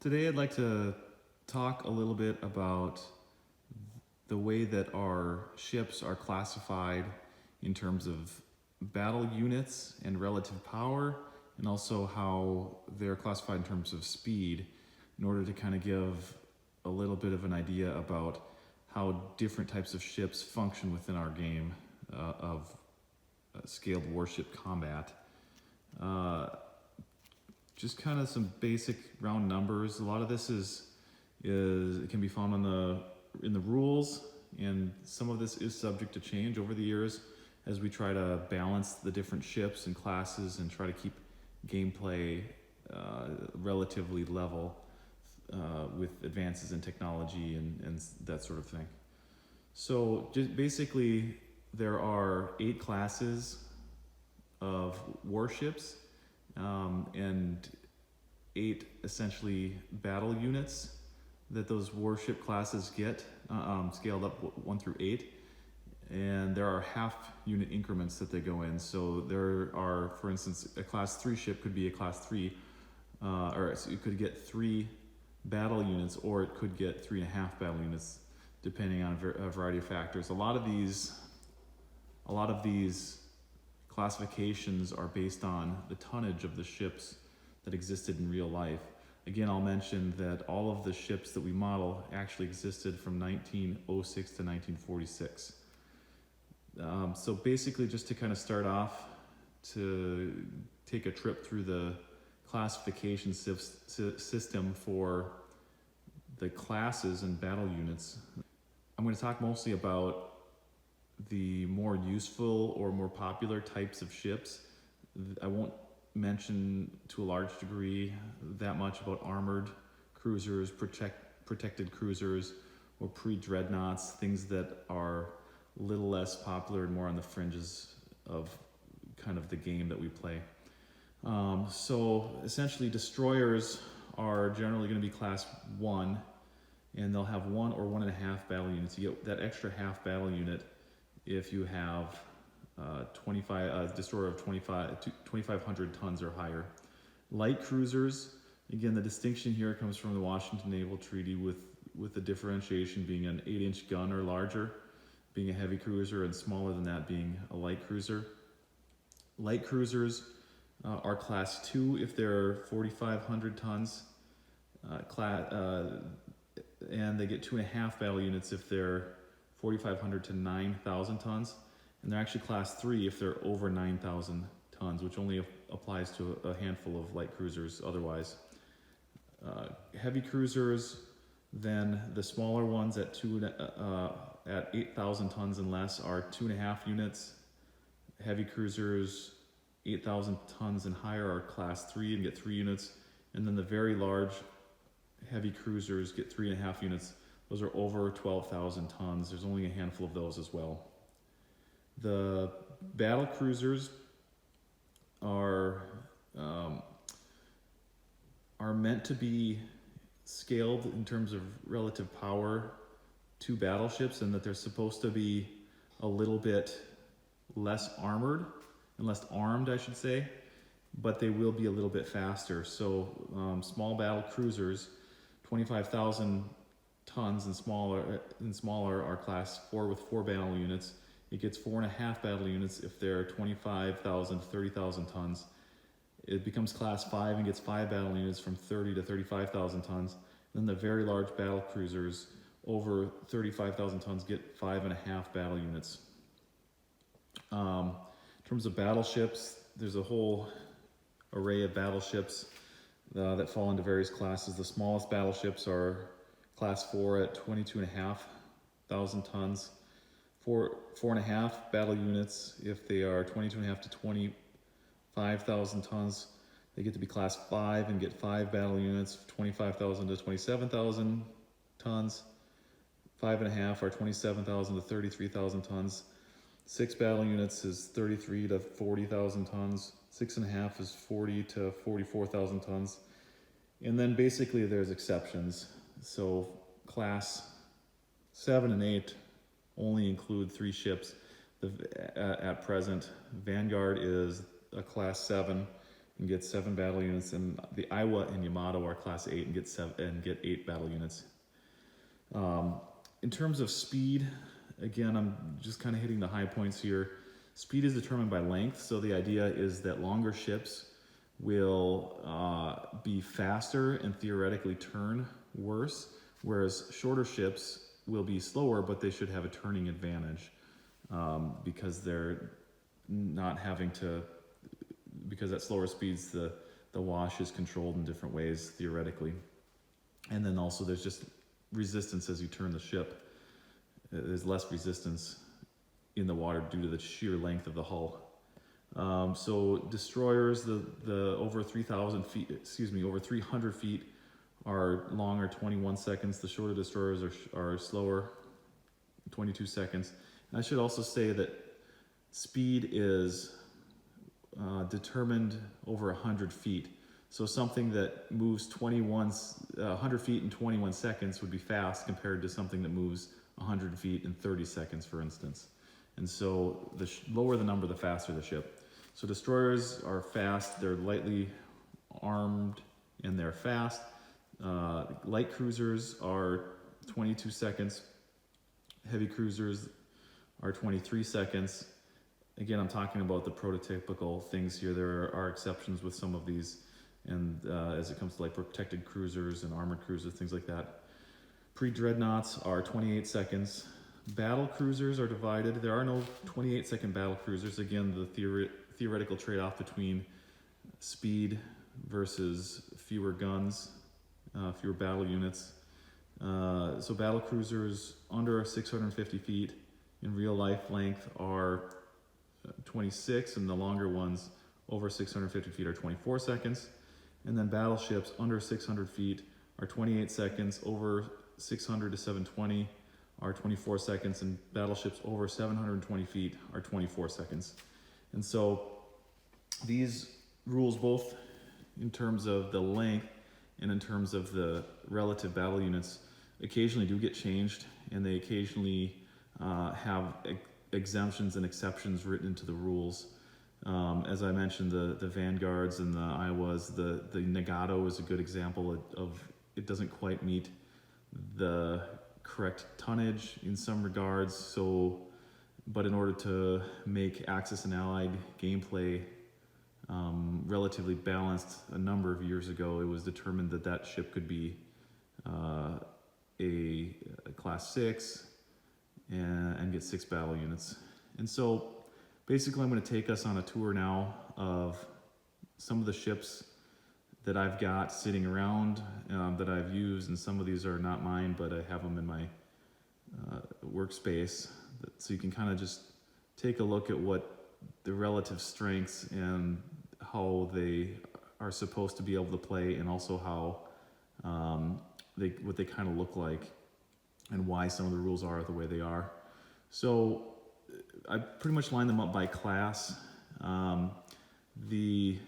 Today I'd like to talk a little bit about the way that our ships are classified in terms of battle units and relative power, and also how they're classified in terms of speed, in order to kind of give a little bit of an idea about how different types of ships function within our game of scaled warship combat. Just kind of some basic round numbers. A lot of this is it can be found in the rules, and some of this is subject to change over the years as we try to balance the different ships and classes and try to keep gameplay relatively level with advances in technology and that sort of thing. So just basically, there are 8 classes of warships and 8 essentially battle units that those warship classes get, scaled up 1 through 8. And there are half unit increments that they go in. So there are, for instance, a class 3 ship could be a class 3, or it could get 3 battle units, or it could get 3.5 battle units, depending on a variety of factors. A lot of these classifications are based on the tonnage of the ships that existed in real life. Again, I'll mention that all of the ships that we model actually existed from 1906 to 1946. So basically, just to kind of start off, to take a trip through the classification system for the classes and battle units, I'm going to talk mostly about the more useful or more popular types of ships. I won't mention to a large degree that much about armored cruisers, protected cruisers, or pre-dreadnoughts, things that are a little less popular and more on the fringes of kind of the game that we play. So essentially, destroyers are generally going to be class 1, and they'll have 1 or 1.5 battle units. You get that extra half battle unit if you have a destroyer of 2,500 tons or higher. Light cruisers, again, the distinction here comes from the Washington Naval Treaty, with the differentiation being an 8-inch gun or larger, being a heavy cruiser, and smaller than that being a light cruiser. Light cruisers are class 2 if they're 4,500 tons, and they get 2.5 battle units if they're 4,500 to 9,000 tons, and they're actually class 3 if they're over 9,000 tons, which only applies to a handful of light cruisers otherwise. Heavy cruisers, then the smaller ones at 8,000 tons and less are 2.5 units. Heavy cruisers 8,000 tons and higher are class 3 and get 3 units, and then the very large heavy cruisers get 3.5 units. Those are over 12,000 tons. There's only a handful of those as well. The battle cruisers are meant to be scaled in terms of relative power to battleships, and that they're supposed to be a little bit less armored and less armed, I should say, but they will be a little bit faster. So small battle cruisers, 25,000 tons and smaller are class 4 with 4 battle units. It gets 4.5 battle units if they're 25,000 to 30,000 tons. It becomes class 5 and gets 5 battle units from 30 to 35,000 tons. Then the very large battle cruisers over 35,000 tons get 5.5 battle units. In terms of battleships, there's a whole array of battleships that fall into various classes. The smallest battleships are class 4 at 22,500 tons, 4.5 battle units if they are 22.5 to 25,000 tons. They get to be class 5 and get 5 battle units, 25,000 to 27,000 tons. 5.5 are 27,000 to 33,000 tons. 6 battle units is 33 to 40,000 tons. 6.5 is 40 to 44,000 tons. And then basically there's exceptions. So class 7 and 8 only include 3 ships at present. Vanguard is a class 7 and get 7 battle units, and the Iowa and Yamato are class 8 and get 8 battle units. In terms of speed, again, I'm just kind of hitting the high points here. Speed is determined by length, so the idea is that longer ships will be faster and theoretically turn worse, whereas shorter ships will be slower, but they should have a turning advantage because they're not having to, because at slower speeds the wash is controlled in different ways theoretically. And then also there's just resistance as you turn the ship. There's less resistance in the water due to the sheer length of the hull. So destroyers, the over 3,000 feet, over 300 feet are longer, 21 seconds. The shorter destroyers are slower, 22 seconds. And I should also say that speed is determined over 100 feet. So something that moves 100 feet in 21 seconds would be fast compared to something that moves 100 feet in 30 seconds, for instance. And so the lower the number, the faster the ship. So destroyers are fast, they're lightly armed, and they're fast. Light cruisers are 22 seconds. Heavy cruisers are 23 seconds. Again, I'm talking about the prototypical things here. There are exceptions with some of these, and as it comes to like protected cruisers and armored cruisers, things like that. Pre-dreadnoughts are 28 seconds. Battle cruisers are divided. There are no 28-second battle cruisers. Again, the theoretical trade-off between speed versus fewer guns, fewer battle units. So battle cruisers under 650 feet in real life length are 26, and the longer ones over 650 feet are 24 seconds. And then battleships under 600 feet are 28 seconds, over 600 to 720 are 24 seconds, and battleships over 720 feet are 24 seconds. And so these rules, both in terms of the length and in terms of the relative battle units, occasionally do get changed, and they occasionally have exemptions and exceptions written into the rules. As I mentioned, the Vanguards and the Iowas, the Nagato is a good example of it doesn't quite meet the correct tonnage in some regards. So, but in order to make Axis and Allied gameplay relatively balanced a number of years ago, it was determined that that ship could be a class 6 and get 6 battle units. And so basically I'm going to take us on a tour now of some of the ships that I've got sitting around that I've used, and some of these are not mine, but I have them in my workspace, so you can kind of just take a look at what the relative strengths and how they are supposed to be able to play, and also how what they kind of look like and why some of the rules are the way they are. So I pretty much lined them up by class. The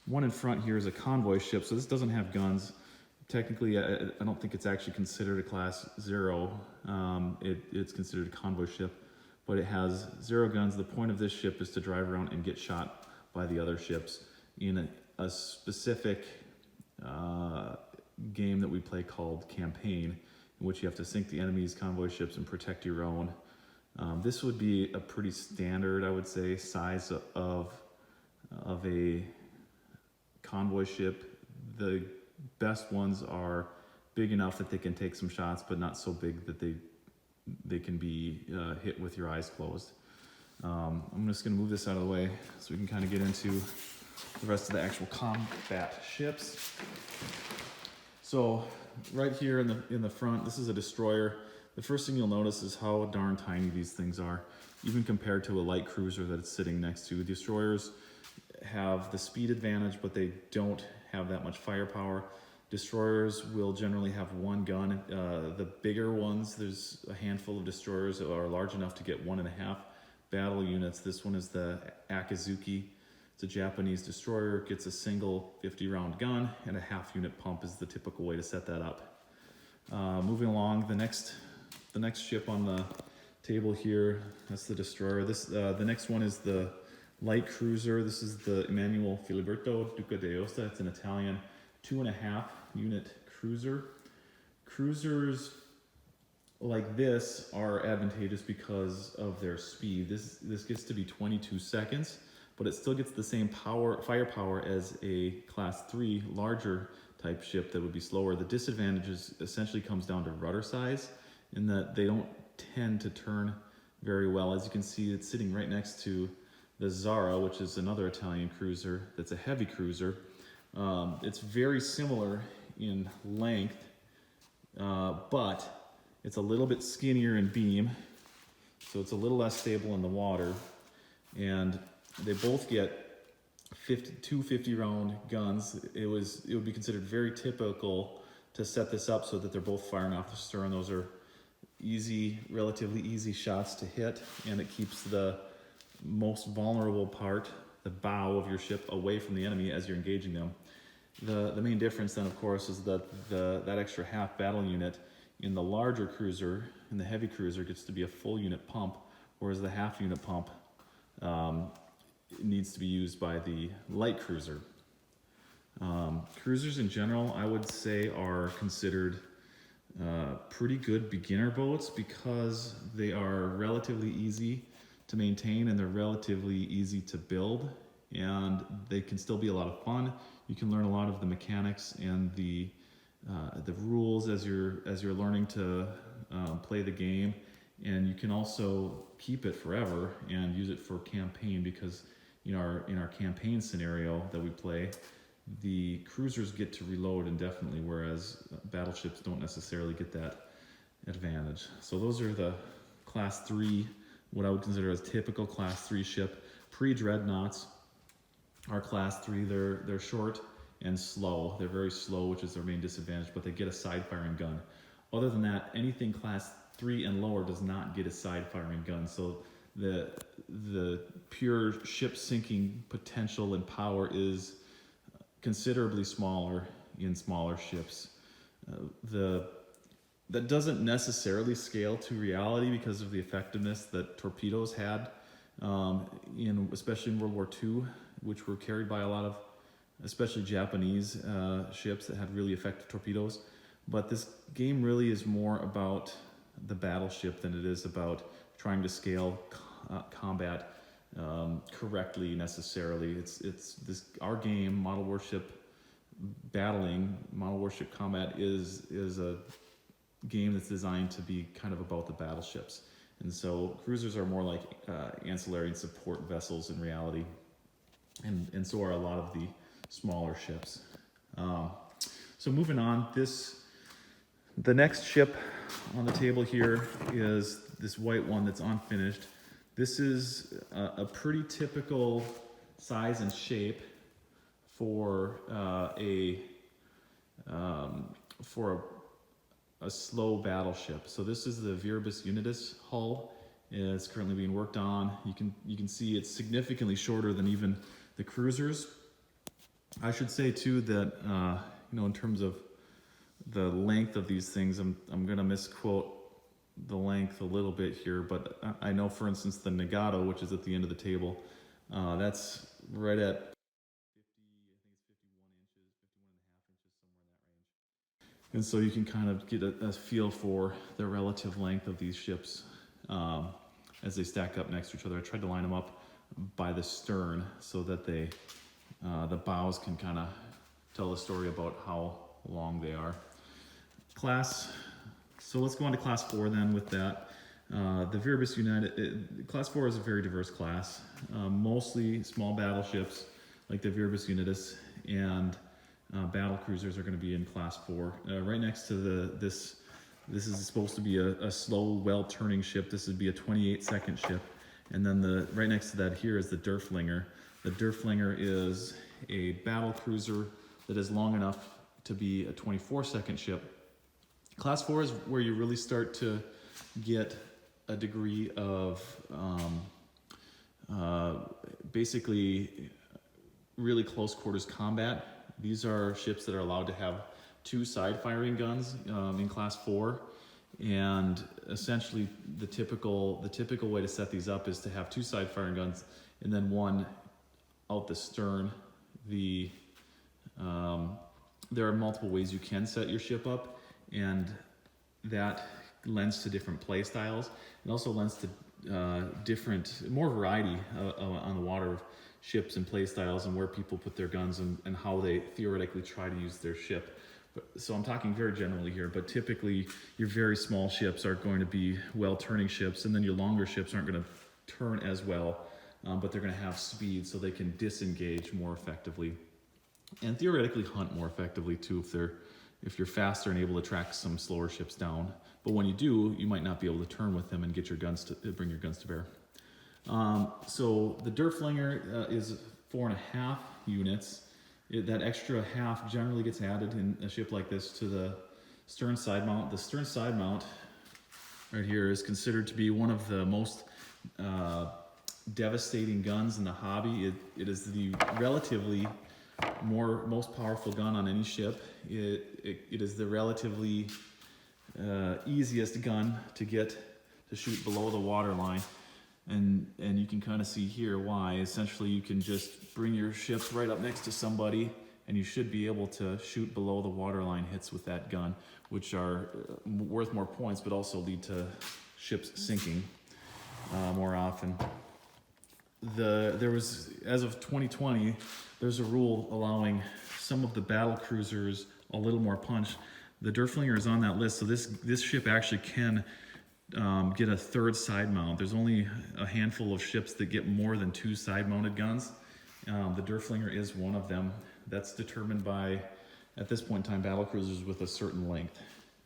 one in front here is a convoy ship, so this doesn't have guns. Technically, I don't think it's actually considered a class 0. It's considered a convoy ship, but it has 0 guns. The point of this ship is to drive around and get shot by the other ships in a specific game that we play called Campaign, in which you have to sink the enemy's convoy ships and protect your own. This would be a pretty standard, I would say, size of a convoy ship. The best ones are big enough that they can take some shots, but not so big that they can be hit with your eyes closed. I'm just going to move this out of the way so we can kind of get into the rest of the actual combat ships. So right here in the front, this is a destroyer. The first thing you'll notice is how darn tiny these things are, even compared to a light cruiser that it's sitting next to. Destroyers have the speed advantage, but they don't have that much firepower. Destroyers will generally have 1 gun. The bigger ones, there's a handful of destroyers that are large enough to get 1.5 battle units. This one is the Akizuki. It's a Japanese destroyer. It gets a single 50-round gun, and a half-unit pump is the typical way to set that up. Moving along, the next ship on the table here, that's the destroyer. The next one is the light cruiser. This is the Emanuele Filiberto Duca d'Aosta. It's an Italian 2.5 unit cruiser. Cruisers like this are advantageous because of their speed. This gets to be 22 seconds, but it still gets the same firepower as a class 3 larger type ship that would be slower. The disadvantages essentially comes down to rudder size, in that they don't tend to turn very well. As you can see, it's sitting right next to the Zara, which is another Italian cruiser that's a heavy cruiser. It's very similar in length, but it's a little bit skinnier in beam, so it's a little less stable in the water. And they both get 2 50-round guns. It would be considered very typical to set this up so that they're both firing off the stern. Those are relatively easy shots to hit, and it keeps the most vulnerable part, the bow of your ship, away from the enemy as you're engaging them. The main difference then, of course, is that that extra half battle unit in the larger cruiser, in the heavy cruiser, gets to be a full unit pump, whereas the half unit pump needs to be used by the light cruiser. Cruisers in general, I would say, are considered pretty good beginner boats because they are relatively easy to maintain and they're relatively easy to build, and they can still be a lot of fun. You can learn a lot of the mechanics and the rules as you're learning to play the game, and you can also keep it forever and use it for campaign, because in our campaign scenario that we play, the cruisers get to reload indefinitely, whereas battleships don't necessarily get that advantage. So those are the class 3, what I would consider as typical class 3 ship. Pre-dreadnoughts are class 3. They're short and slow. They're very slow, which is their main disadvantage, but they get a side firing gun. Other than that, anything class 3 and lower does not get a side firing gun. So the pure ship sinking potential and power is considerably smaller in smaller ships. That doesn't necessarily scale to reality because of the effectiveness that torpedoes had, especially in World War II, which were carried by a lot of, especially Japanese ships that had really effective torpedoes. But this game really is more about the battleship than it is about trying to scale combat correctly necessarily. Our game, Model Warship Model Warship Combat is a game that's designed to be kind of about the battleships. And so cruisers are more like ancillary and support vessels in reality. And so are a lot of the smaller ships. So moving on, the next ship on the table here is this white one that's unfinished. This is a pretty typical size and shape for a slow battleship. So this is the Viribus Unitas hull. It's currently being worked on. You can see it's significantly shorter than even the cruisers. I should say too that in terms of the length of these things, I'm gonna misquote the length a little bit here, but I know, for instance, the Nagato, which is at the end of the table, that's right at 51 inches, 51 and a half inches, somewhere in that range. And so you can kind of get a feel for the relative length of these ships as they stack up next to each other. I tried to line them up by the stern so that the bows can kind of tell a story about how long they are. So let's go on to class 4 then with that. The Viribus Unitas, class 4 is a very diverse class. Mostly small battleships like the Viribus Unitas and battle cruisers are going to be in class 4. Right next to this is supposed to be a slow, well-turning ship. This would be a 28-second ship. And then right next to that here is the Derflinger. The Derflinger is a battle cruiser that is long enough to be a 24-second ship. Class 4 is where you really start to get a degree of basically really close quarters combat. These are ships that are allowed to have 2 side firing guns in class 4, and essentially the typical way to set these up is to have 2 side firing guns and then one out the stern. There are multiple ways you can set your ship up, and that lends to different play styles. It also lends to more variety on the water ships and play styles, and where people put their guns, and how they theoretically try to use their ship. So I'm talking very generally here, but typically your very small ships are going to be well turning ships, and then your longer ships aren't going to turn as well, but they're going to have speed so they can disengage more effectively, and theoretically hunt more effectively too if you're faster and able to track some slower ships down. But when you do, you might not be able to turn with them and get your guns to bring your guns to bear. So the Derflinger is 4.5 units. That extra half generally gets added in a ship like this to the stern side mount. The stern side mount right here is considered to be one of the most devastating guns in the hobby. It is the relatively most powerful gun on any ship. It is the relatively easiest gun to get to shoot below the water line, and you can kind of see here why. Essentially, you can just bring your ships right up next to somebody, and you should be able to shoot below the waterline hits with that gun, which are worth more points, but also lead to ships sinking more often. There was, as of 2020, there's a rule allowing some of the battle cruisers a little more punch. The Derflinger is on that list, so this ship actually can get a third side mount. There's only a handful of ships that get more than 2 side mounted guns. The Derflinger is one of them. That's determined by, at this point in time, battle cruisers with a certain length.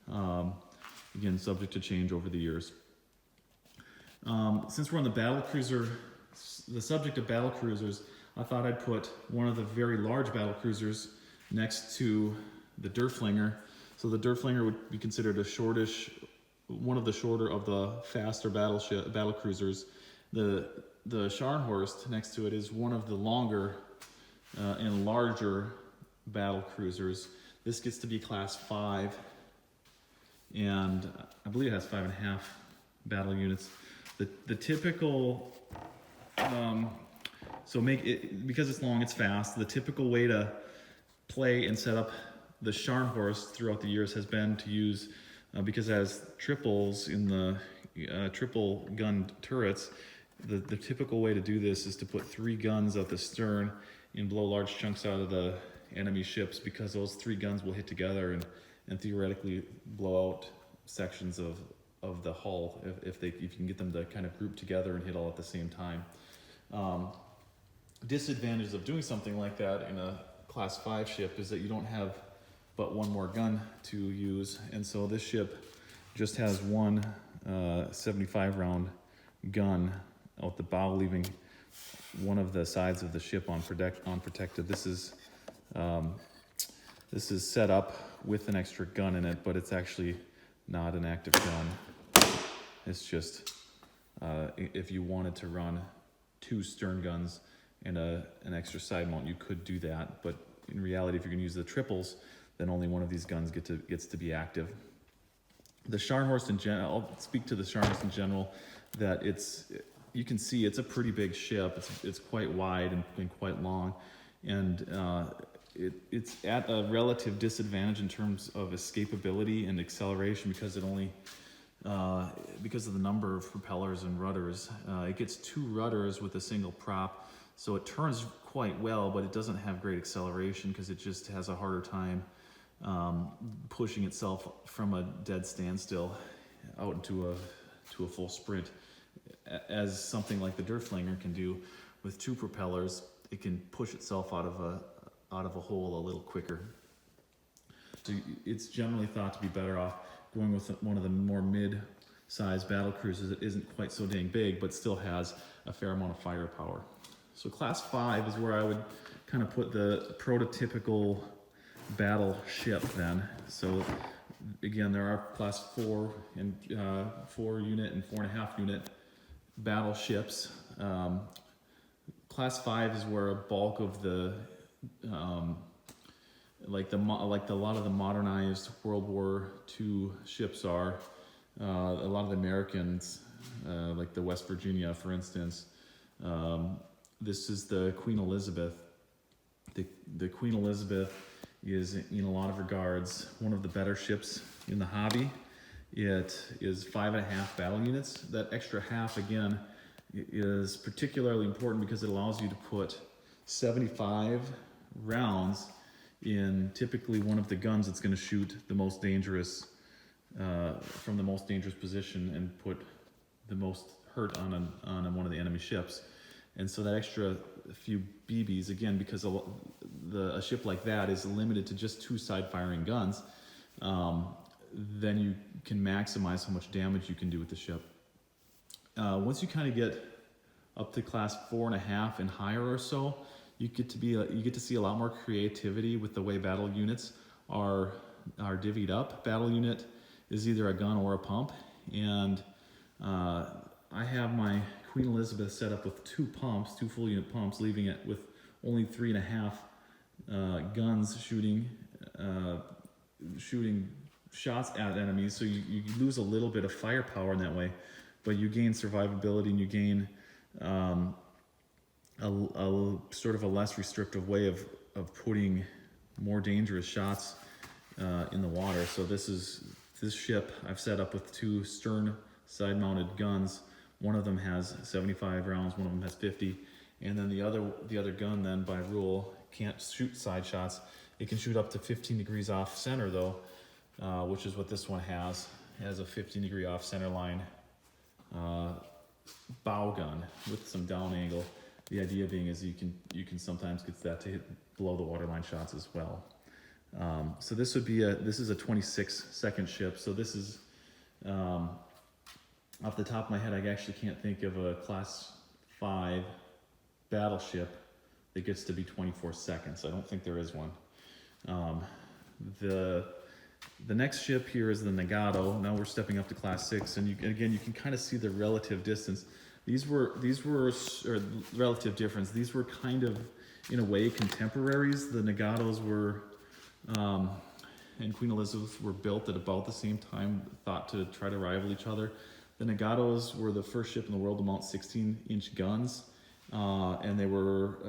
Again, subject to change over the years. Since we're on the subject of battle cruisers, I thought I'd put one of the very large battle cruisers next to the Derflinger. So the Derflinger would be considered one of the shorter of the faster battle cruisers. The Scharnhorst next to it is one of the longer and larger battle cruisers. This gets to be class 5, and I believe it has 5.5 battle units. The typical because it's long, it's fast. The typical way to play and set up the Scharnhorst throughout the years has been to use, because it has triples in the triple gun turrets, the typical way to do this is to put 3 guns at the stern and blow large chunks out of the enemy ships, because those 3 guns will hit together and theoretically blow out sections of the hull if you can get them to kind of group together and hit all at the same time. Disadvantages of doing something like that in a class 5 ship is that you don't have but one more gun to use, and so this ship just has one 75 round gun out the bow, leaving one of the sides of the ship unprotected. This is set up with an extra gun in it, but it's actually not an active gun. It's just if you wanted to run 2 stern guns and an extra side mount, you could do that, but in reality, if you're going to use the triples, then only one of these guns gets to be active. The Scharnhorst in general, I'll speak to the Scharnhorst in general, that you can see it's a pretty big ship. It's quite wide and quite long, and it's at a relative disadvantage in terms of escapability and acceleration because because of the number of propellers and rudders. It gets 2 rudders with a single prop, so it turns quite well, but it doesn't have great acceleration because it just has a harder time pushing itself from a dead standstill out into a full sprint, as something like the Derflinger can do with 2 propellers. It can push itself out of a hole a little quicker. So it's generally thought to be better off going with one of the more mid-sized battle cruisers that isn't quite so dang big, but still has a fair amount of firepower. So class 5 is where I would kind of put the prototypical battleship then. So again, there are class 4 and 4 unit and 4.5 unit battleships. Class 5 is where a bulk of the a lot of the modernized World War II ships are. A lot of the Americans, like the West Virginia, for instance, This is the Queen Elizabeth. The Queen Elizabeth is, in a lot of regards, one of the better ships in the hobby. It is 5.5 battle units. That extra half, again, is particularly important because it allows you to put 75 rounds in typically one of the guns that's going to shoot the most dangerous, from the most dangerous position, and put the most hurt on one of the enemy ships. And so that extra few BBs, again, because a ship like that is limited to just 2 side-firing guns, then you can maximize how much damage you can do with the ship. Once you kind of get up to class 4.5 and higher or so, you get to see a lot more creativity with the way battle units are divvied up. Battle unit is either a gun or a pump, and I have my Queen Elizabeth set up with 2 pumps, 2 full unit pumps, leaving it with only 3.5 guns shooting shots at enemies. So you lose a little bit of firepower in that way, but you gain survivability, and you gain a sort of a less restrictive way of putting more dangerous shots in the water. So this ship I've set up with 2 stern side mounted guns. One of them has 75 rounds, one of them has 50, and then the other gun then by rule can't shoot side shots. It can shoot up to 15 degrees off center though, which is what this one has. It has a 15 degree off center line bow gun with some down angle. The idea being is you can sometimes get that to hit below the waterline shots as well. So this is a 26-second ship. So this is, off the top of my head, I actually can't think of a class 5 battleship that gets to be 24 seconds. I don't think there is one. The next ship here is the Nagato. Now we're stepping up to class 6, and again you can kind of see the relative distance. These were or relative difference. These were kind of, in a way, contemporaries. The Nagatos were and Queen Elizabeth were built at about the same time, thought to try to rival each other. The Nagatos were the first ship in the world to mount 16-inch guns, and they were,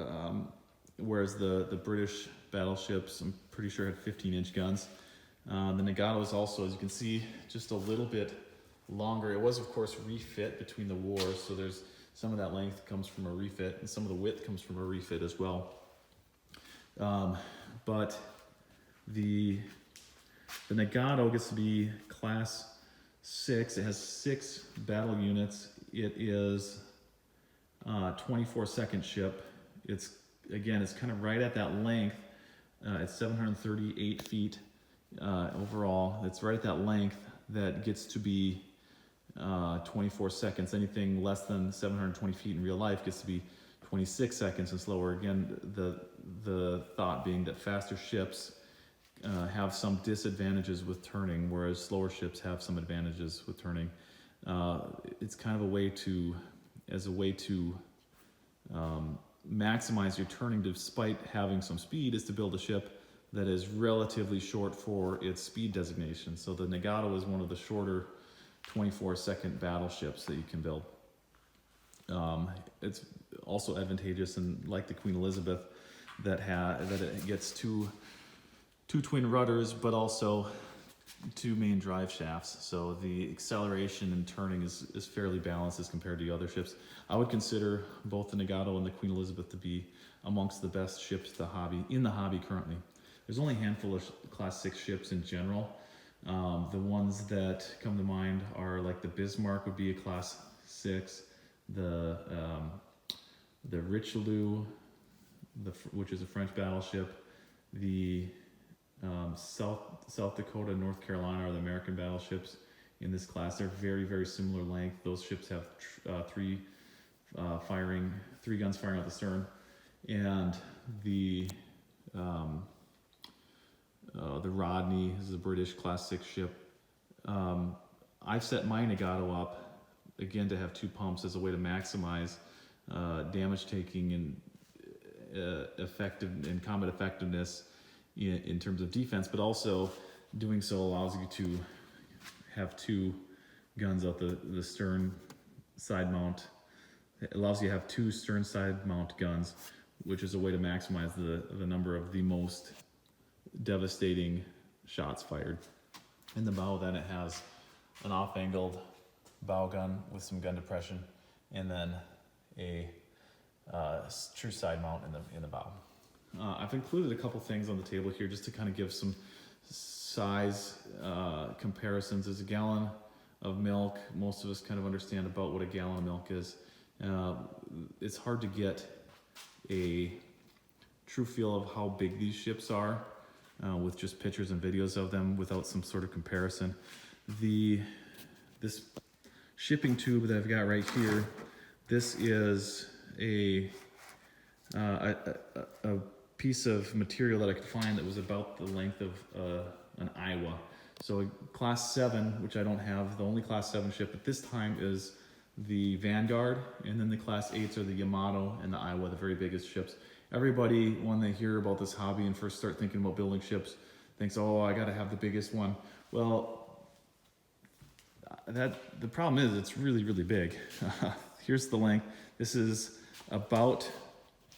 whereas the British battleships, I'm pretty sure, had 15-inch guns. The Nagatos also, as you can see, just a little bit longer. It was, of course, refit between the wars, so there's some of that length comes from a refit, and some of the width comes from a refit as well. But the Nagato gets to be class 6. It has 6 battle units. It is a 24-second ship. It's kind of right at that length. It's 738 feet overall. It's right at that length that gets to be 24 seconds. Anything less than 720 feet in real life gets to be 26 seconds and slower. Again, the thought being that faster ships have some disadvantages with turning, whereas slower ships have some advantages with turning. It's kind of a way to maximize your turning despite having some speed, is to build a ship that is relatively short for its speed designation. So the Nagato is one of the shorter 24-second battleships that you can build. It's also advantageous, and like the Queen Elizabeth, that it gets two twin rudders, but also 2 main drive shafts. So the acceleration and turning is fairly balanced as compared to other ships. I would consider both the Nagato and the Queen Elizabeth to be amongst the best ships in the hobby currently. There's only a handful of class 6 ships in general. The ones that come to mind are like the Bismarck would be a class 6, the Richelieu, which is a French battleship, the South Dakota, North Carolina are the American battleships in this class. They're very, very similar length. Those ships have 3 guns firing out the stern, and the Rodney is a British class 6 ship. I've set my Nagato up again to have 2 pumps as a way to maximize damage taking and combat effectiveness in terms of defense, but also doing so allows you to have 2 guns out the stern side mount It allows you to have 2 stern side mount guns, which is a way to maximize the number of the most devastating shots fired. In the bow, then it has an off-angled bow gun with some gun depression, and then a true side mount in the bow. I've included a couple things on the table here just to kind of give some size comparisons. There's a gallon of milk. Most of us kind of understand about what a gallon of milk is. It's hard to get a true feel of how big these ships are with just pictures and videos of them without some sort of comparison. This shipping tube that I've got right here, this is a piece of material that I could find that was about the length of an Iowa. So a Class 7, which I don't have, the only Class 7 ship at this time is the Vanguard, and then the Class 8s are the Yamato and the Iowa, the very biggest ships. Everybody, when they hear about this hobby and first start thinking about building ships, thinks, oh, I gotta have the biggest one. Well, the problem is it's really, really big. Here's the length. This is about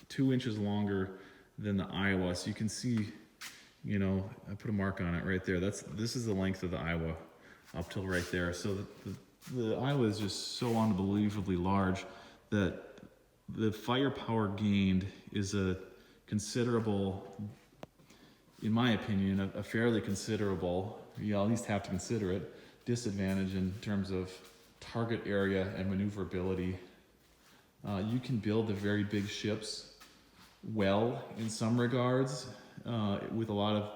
2 inches longer than the Iowa. So you can see, you know, I put a mark on it right there. This is the length of the Iowa up till right there. So the Iowa is just so unbelievably large that the firepower gained is a considerable, in my opinion, a fairly considerable, you at least have to consider it, disadvantage in terms of target area and maneuverability. You can build the very big ships well in some regards with a lot of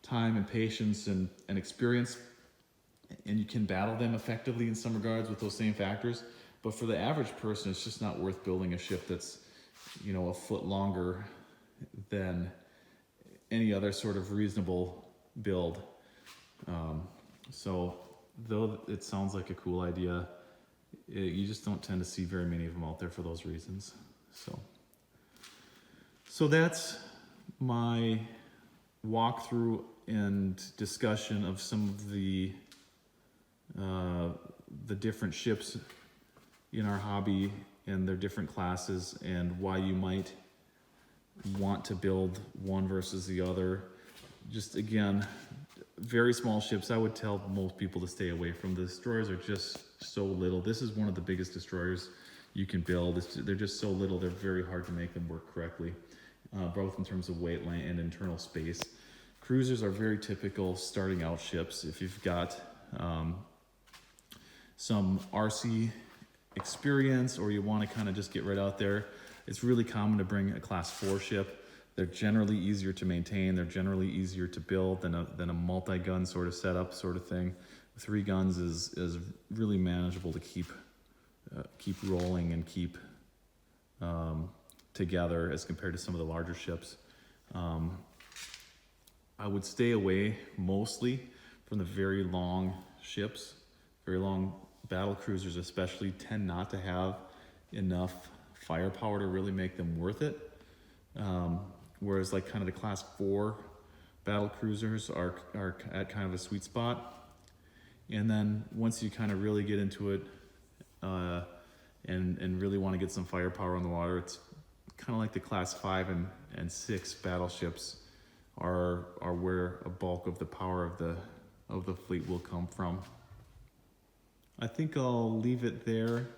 time and patience and experience, and you can battle them effectively in some regards with those same factors. But for the average person, it's just not worth building a ship that's, you know, a foot longer than any other sort of reasonable build. So though it sounds like a cool idea, you just don't tend to see very many of them out there for those reasons. So that's my walkthrough and discussion of some of the different ships in our hobby and their different classes, and why you might want to build one versus the other. Just again, very small ships, I would tell most people to stay away from. The destroyers are just so little. This is one of the biggest destroyers you can build. They're just so little, they're very hard to make them work correctly, both in terms of weight, length, and internal space. Cruisers are very typical starting out ships. If you've got some RC experience, or you want to kind of just get right out there, it's really common to bring a Class 4 ship. They're generally easier to maintain. They're generally easier to build than a multi-gun sort of setup sort of thing. 3 guns is really manageable to keep rolling and keep together as compared to some of the larger ships. I would stay away mostly from the very long ships. Very long battle cruisers especially tend not to have enough firepower to really make them worth it. Whereas like kind of the Class 4 battle cruisers are at kind of a sweet spot. And then once you kind of really get into it and really want to get some firepower on the water, it's kind of like the Class 5 and 6 battleships are where a bulk of the power of the fleet will come from. I think I'll leave it there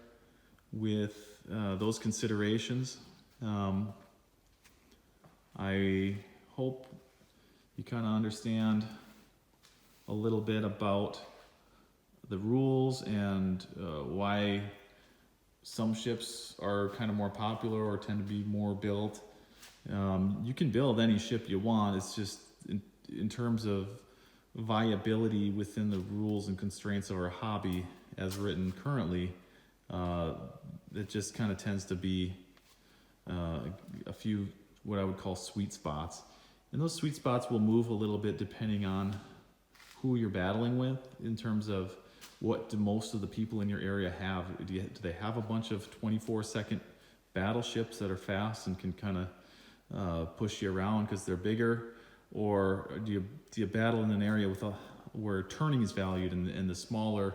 with those considerations. I hope you kind of understand a little bit about the rules and why some ships are kind of more popular or tend to be more built. You can build any ship you want. It's just in terms of viability within the rules and constraints of our hobby as written currently, it just kind of tends to be a few what I would call sweet spots. And those sweet spots will move a little bit depending on who you're battling with in terms of what do most of the people in your area have. Do they have a bunch of 24-second battleships that are fast and can kind of push you around because they're bigger? Or do you battle in an area with where turning is valued and the smaller,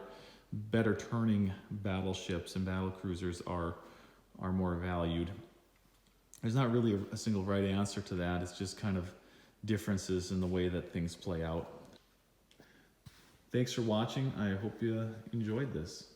better turning battleships and battle cruisers are are more valued. There's not really a single right answer to that. It's just kind of differences in the way that things play out. Thanks for watching. I hope you enjoyed this.